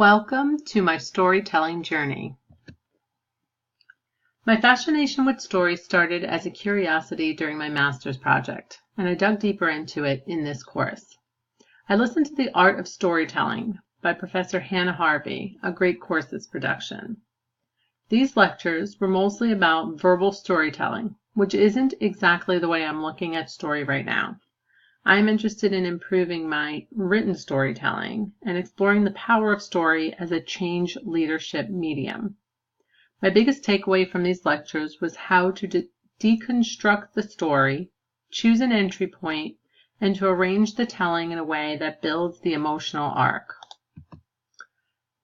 Welcome to my storytelling journey. My fascination with stories started as a curiosity during my master's project, and I dug deeper into it in this course. I listened to The Art of Storytelling by Professor Hannah Harvey, a great course this production. These lectures were mostly about verbal storytelling, which isn't exactly the way I'm looking at story right now. I'm interested in improving my written storytelling and exploring the power of story as a change leadership medium. My biggest takeaway from these lectures was how to deconstruct the story, choose an entry point, and to arrange the telling in a way that builds the emotional arc.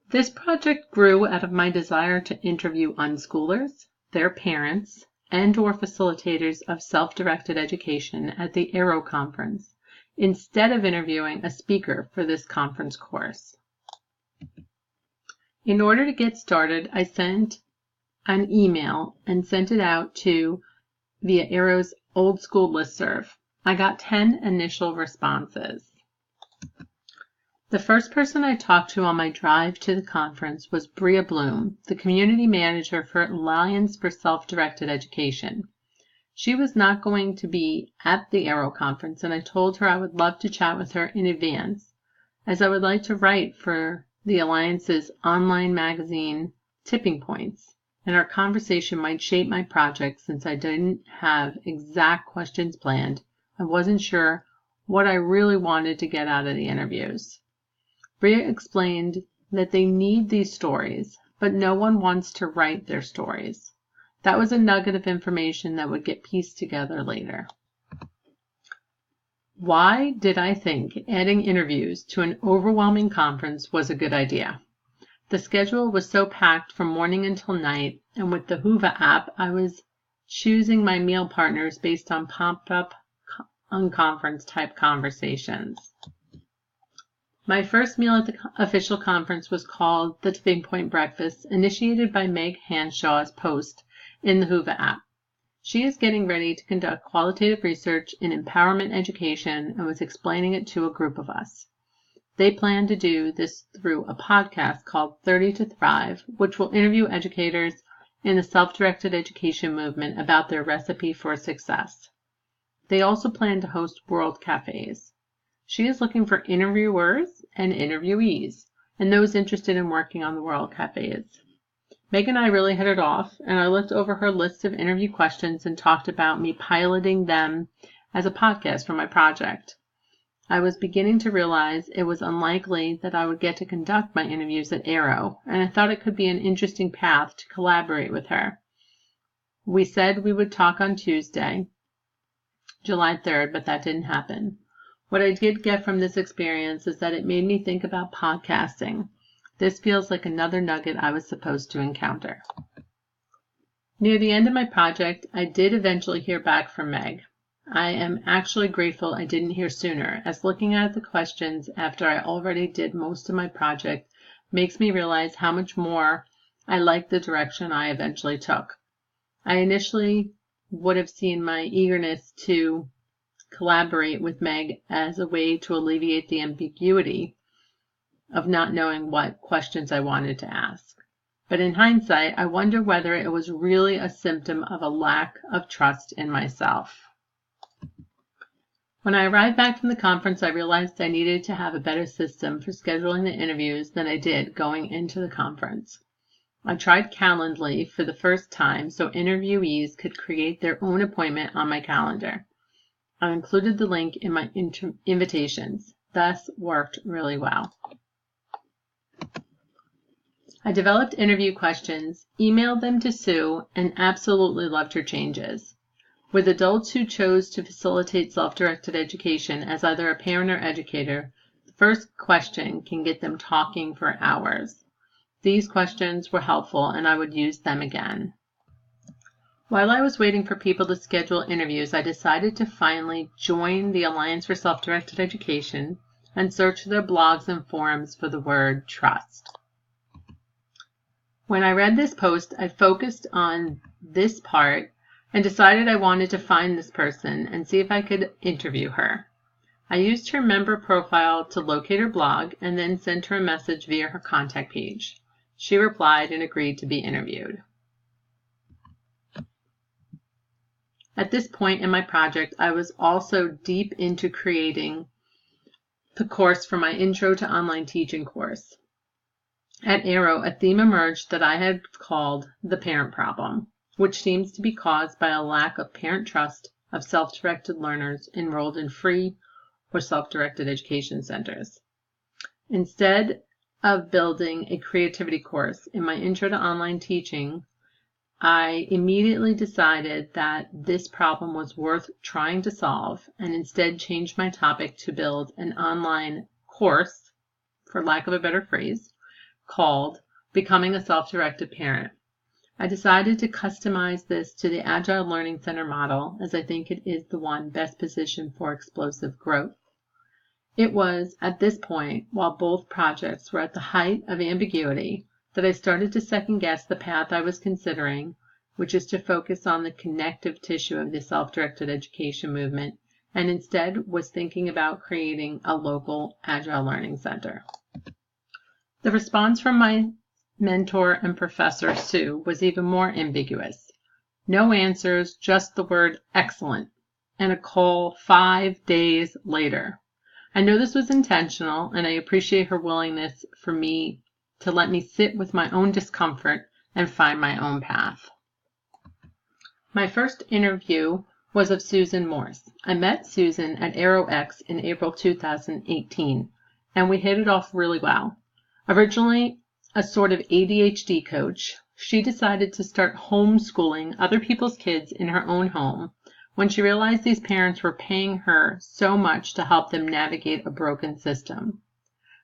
This project grew out of my desire to interview unschoolers, their parents, and/or facilitators of self-directed education at the Arrow Conference, instead of interviewing a speaker for this conference course. In order to get started, I sent an email and sent it out via Arrow's old school listserv. I got 10 initial responses. The first person I talked to on my drive to the conference was Bria Bloom, the community manager for Alliance for Self-Directed Education. She was not going to be at the Arrow conference, and I told her I would love to chat with her in advance, as I would like to write for the Alliance's online magazine, Tipping Points, and our conversation might shape my project since I didn't have exact questions planned. I wasn't sure what I really wanted to get out of the interviews. Bria explained that they need these stories, but no one wants to write their stories. That was a nugget of information that would get pieced together later. Why did I think adding interviews to an overwhelming conference was a good idea? The schedule was so packed from morning until night, and with the Whova app, I was choosing my meal partners based on pop-up unconference type conversations. My first meal at the official conference was called the Tipping Point Breakfast, initiated by Meg Hanshaw's post in the Whova app. She is getting ready to conduct qualitative research in empowerment education and was explaining it to a group of us. They plan to do this through a podcast called 30 to Thrive, which will interview educators in the self-directed education movement about their recipe for success. They also plan to host World Cafes. She is looking for interviewers and interviewees, and those interested in working on the World Cafes. Meg and I really hit it off, and I looked over her list of interview questions and talked about me piloting them as a podcast for my project. I was beginning to realize it was unlikely that I would get to conduct my interviews at Arrow, and I thought it could be an interesting path to collaborate with her. We said we would talk on Tuesday, July 3rd, but that didn't happen. What I did get from this experience is that it made me think about podcasting. This feels like another nugget I was supposed to encounter. Near the end of my project, I did eventually hear back from Meg. I am actually grateful I didn't hear sooner, as looking at the questions after I already did most of my project makes me realize how much more I liked the direction I eventually took. I initially would have seen my eagerness to collaborate with Meg as a way to alleviate the ambiguity of not knowing what questions I wanted to ask. But in hindsight, I wonder whether it was really a symptom of a lack of trust in myself. When I arrived back from the conference, I realized I needed to have a better system for scheduling the interviews than I did going into the conference. I tried Calendly for the first time so interviewees could create their own appointment on my calendar. I included the link in my invitations. Thus worked really well. I developed interview questions, emailed them to Sue, and absolutely loved her changes. With adults who chose to facilitate self-directed education as either a parent or educator, the first question can get them talking for hours. These questions were helpful, and I would use them again. While I was waiting for people to schedule interviews, I decided to finally join the Alliance for Self-Directed Education and search their blogs and forums for the word trust. When I read this post, I focused on this part and decided I wanted to find this person and see if I could interview her. I used her member profile to locate her blog and then sent her a message via her contact page. She replied and agreed to be interviewed. At this point in my project, I was also deep into creating the course for my Intro to Online Teaching course. At Arrow, a theme emerged that I had called the parent problem, which seems to be caused by a lack of parent trust of self-directed learners enrolled in free or self-directed education centers. Instead of building a creativity course in my Intro to Online Teaching, I immediately decided that this problem was worth trying to solve and instead changed my topic to build an online course, for lack of a better phrase, called Becoming a Self-Directed Parent. I decided to customize this to the Agile Learning Center model as I think it is the one best positioned for explosive growth. It was at this point, while both projects were at the height of ambiguity, that I started to second guess the path I was considering, which is to focus on the connective tissue of the self-directed education movement, and instead was thinking about creating a local Agile Learning Center. The response from my mentor and professor, Sue, was even more ambiguous. No answers, just the word excellent, and a call 5 days later. I know this was intentional, and I appreciate her willingness for me to let me sit with my own discomfort and find my own path. My first interview was of Susan Morse. I met Susan at ArrowX in April 2018, and we hit it off really well. Originally a sort of ADHD coach, she decided to start homeschooling other people's kids in her own home when she realized these parents were paying her so much to help them navigate a broken system.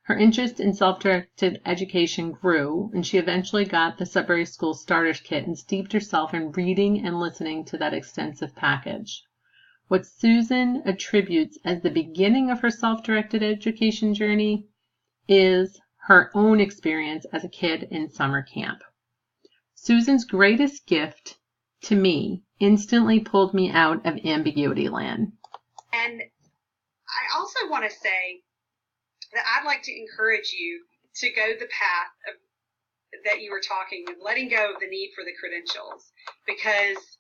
Her interest in self-directed education grew, and she eventually got the Sudbury School Starters Kit and steeped herself in reading and listening to that extensive package. What Susan attributes as the beginning of her self-directed education journey is her own experience as a kid in summer camp. Susan's greatest gift to me instantly pulled me out of ambiguity land. And I also want to say that I'd like to encourage you to go the path of, that you were talking of, letting go of the need for the credentials, because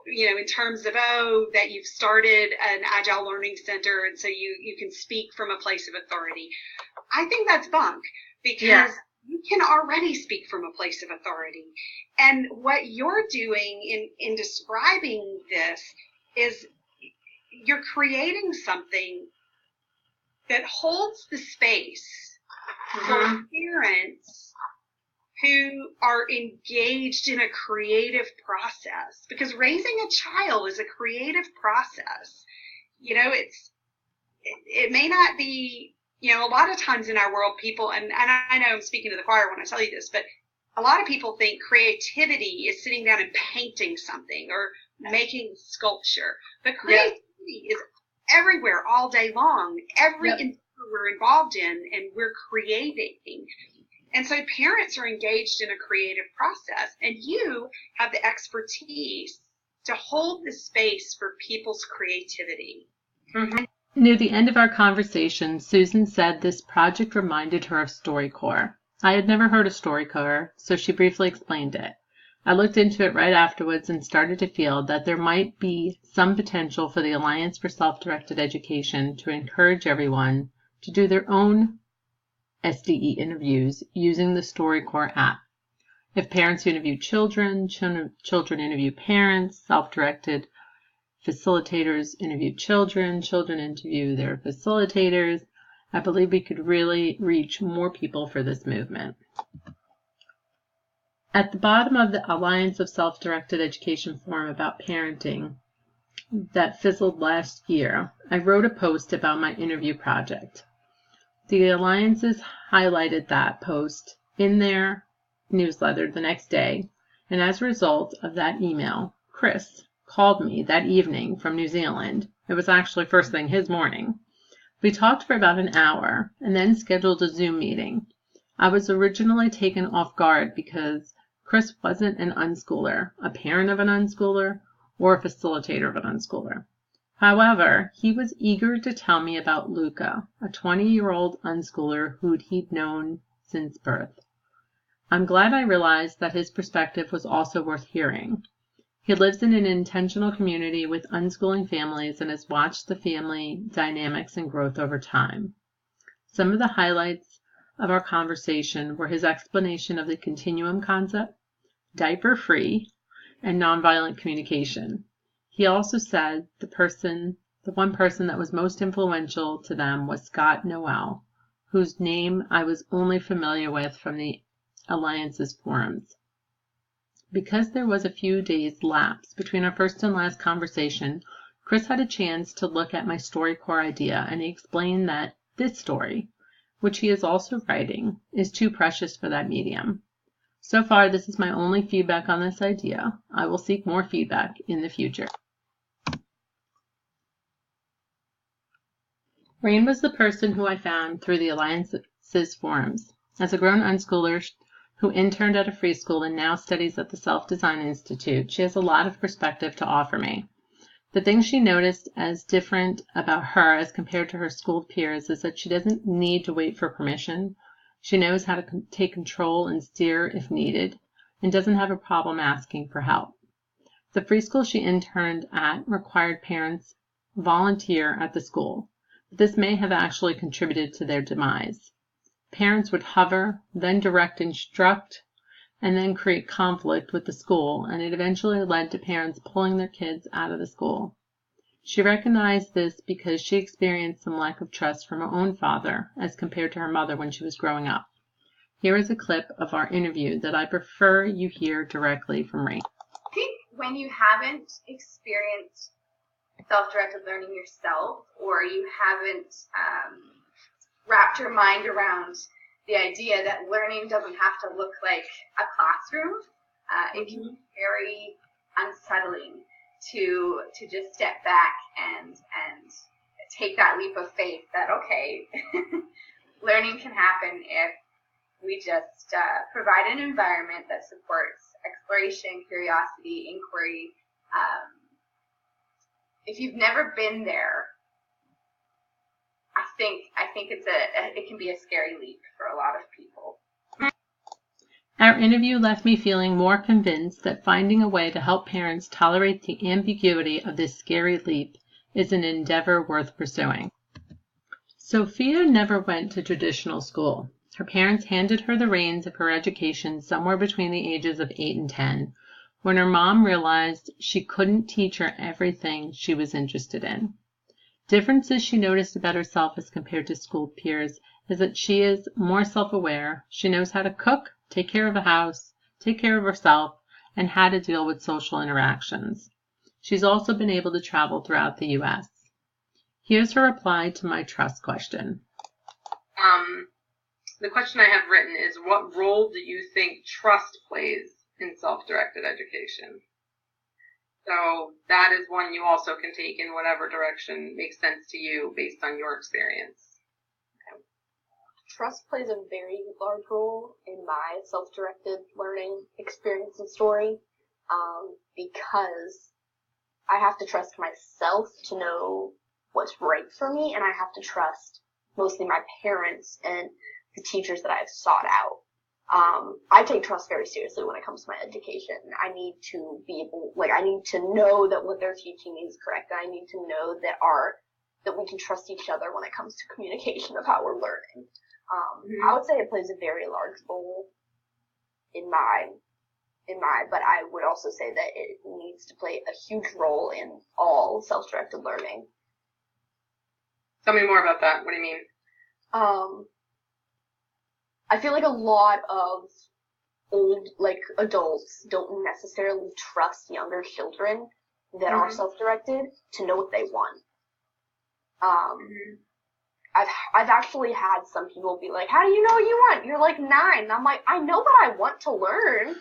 in terms of, that you've started an Agile Learning Center and so you can speak from a place of authority. I think that's bunk, because you can already speak from a place of authority. And what you're doing in describing this is you're creating something that holds the space for parents who are engaged in a creative process, because raising a child is a creative process. It may not be, a lot of times in our world, people, and I know I'm speaking to the choir when I tell you this, but a lot of people think creativity is sitting down and painting something or making sculpture. But creativity is everywhere all day long. Every endeavor we're involved in, and we're creating. And so parents are engaged in a creative process, and you have the expertise to hold the space for people's creativity. Mm-hmm. Near the end of our conversation, Susan said this project reminded her of StoryCorps. I had never heard of StoryCorps, so she briefly explained it. I looked into it right afterwards and started to feel that there might be some potential for the Alliance for Self-Directed Education to encourage everyone to do their own SDE interviews using the StoryCorps app. If parents interview children, children interview parents, self-directed facilitators interview children, children interview their facilitators, I believe we could really reach more people for this movement. At the bottom of the Alliance of Self-Directed Education forum about parenting that fizzled last year, I wrote a post about my interview project. The Alliances highlighted that post in their newsletter the next day, and as a result of that email, Chris called me that evening from New Zealand. It was actually first thing his morning. We talked for about an hour and then scheduled a Zoom meeting. I was originally taken off guard because Chris wasn't an unschooler, a parent of an unschooler, or a facilitator of an unschooler. However, he was eager to tell me about Luca, a 20-year-old unschooler who he'd known since birth. I'm glad I realized that his perspective was also worth hearing. He lives in an intentional community with unschooling families and has watched the family dynamics and growth over time. Some of the highlights of our conversation were his explanation of the continuum concept, diaper-free, and nonviolent communication. He also said the one person that was most influential to them was Scott Noel, whose name I was only familiar with from the Alliance's forums. Because there was a few days lapse between our first and last conversation, Chris had a chance to look at my StoryCorps idea, and he explained that this story, which he is also writing, is too precious for that medium. So far, this is my only feedback on this idea. I will seek more feedback in the future. Rain was the person who I found through the Alliance's forums. As a grown unschooler who interned at a free school and now studies at the Self-Design Institute, she has a lot of perspective to offer me. The thing she noticed as different about her as compared to her schooled peers is that she doesn't need to wait for permission. She knows how to take control and steer if needed, and doesn't have a problem asking for help. The free school she interned at required parents volunteer at the school, but this may have actually contributed to their demise. Parents would hover, then direct instruct, and then create conflict with the school, and it eventually led to parents pulling their kids out of the school. She recognized this because she experienced some lack of trust from her own father as compared to her mother when she was growing up. Here is a clip of our interview that I prefer you hear directly from Rain. I think when you haven't experienced self-directed learning yourself, or you haven't wrapped your mind around the idea that learning doesn't have to look like a classroom, it can be very unsettling to just step back and take that leap of faith that, okay, learning can happen if we just provide an environment that supports exploration, curiosity, inquiry. If you've never been there, I think it can be a scary leap for a lot of people. Our interview left me feeling more convinced that finding a way to help parents tolerate the ambiguity of this scary leap is an endeavor worth pursuing. Sophia never went to traditional school. Her parents handed her the reins of her education somewhere between the ages of 8 and 10, when her mom realized she couldn't teach her everything she was interested in. Differences she noticed about herself as compared to school peers is that she is more self-aware, she knows how to cook, take care of a house, take care of herself, and how to deal with social interactions. She's also been able to travel throughout the U.S. Here's her reply to my trust question. The question I have written is, what role do you think trust plays in self-directed education? So that is one you also can take in whatever direction makes sense to you based on your experience. Trust plays a very large role in my self-directed learning experience and story, because I have to trust myself to know what's right for me, and I have to trust mostly my parents and the teachers that I've sought out. I take trust very seriously when it comes to my education. I need to be able, I need to know that what they're teaching is correct. I need to know that we can trust each other when it comes to communication of how we're learning. I would say it plays a very large role but I would also say that it needs to play a huge role in all self-directed learning. Tell me more about that. What do you mean? I feel like a lot of old, adults don't necessarily trust younger children that are self-directed to know what they want. I've actually had some people be like, how do you know what you want? You're like 9. And I'm like, I know what I want to learn.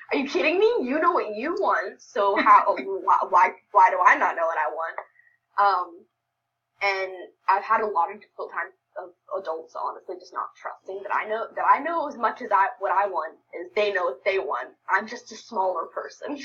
Are you kidding me? You know what you want. So why do I not know what I want? And I've had a lot of difficult times of adults honestly just not trusting that I know as much as what I want as they know what they want. I'm just a smaller person.